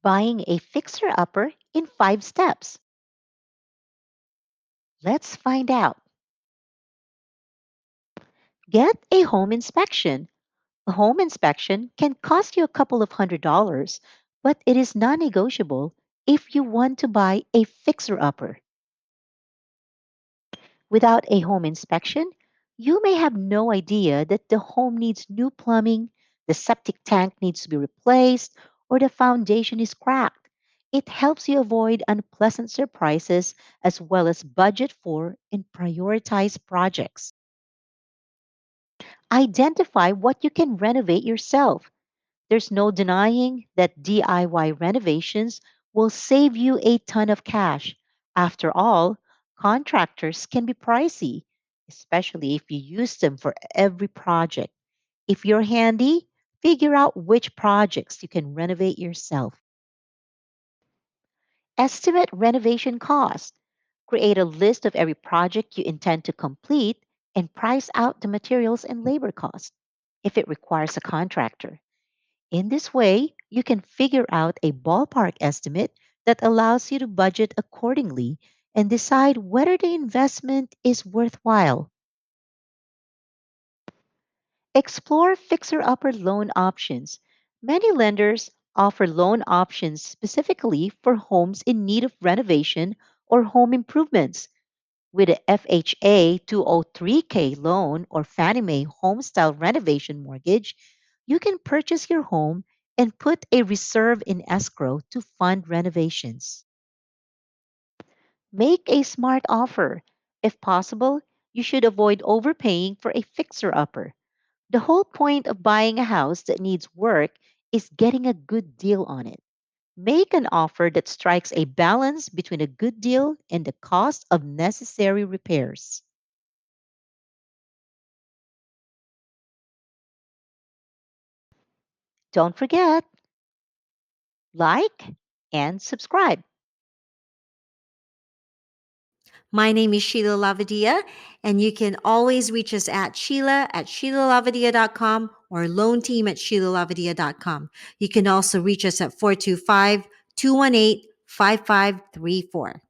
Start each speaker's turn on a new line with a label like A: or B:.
A: Buying a fixer-upper in 5 steps. Let's find out. Get a home inspection. A home inspection can cost you a couple of $100s, but it is non-negotiable if you want to buy a fixer-upper. Without a home inspection, you may have no idea that the home needs new plumbing, the septic tank needs to be replaced, or the foundation is cracked. It helps you avoid unpleasant surprises as well as budget for and prioritize projects. Identify what you can renovate yourself. There's no denying that DIY renovations will save you a ton of cash. After all, contractors can be pricey, especially if you use them for every project. If you're handy, figure out which projects you can renovate yourself. Estimate renovation cost. Create a list of every project you intend to complete and price out the materials and labor costs if it requires a contractor. In this way, you can figure out a ballpark estimate that allows you to budget accordingly and decide whether the investment is worthwhile. Explore fixer upper loan options. Many lenders offer loan options specifically for homes in need of renovation or home improvements. With a FHA 203K loan or Fannie Mae home style renovation mortgage, you can purchase your home and put a reserve in escrow to fund renovations. Make a smart offer. If possible, you should avoid overpaying for a fixer upper. The whole point of buying a house that needs work is getting a good deal on it. Make an offer that strikes a balance between a good deal and the cost of necessary repairs. Don't forget, like and subscribe.
B: My name is Sheila Lavadia, and you can always reach us at Sheila at SheilaLavadia.com or loan team at SheilaLavadia.com. You can also reach us at 425 218 5534.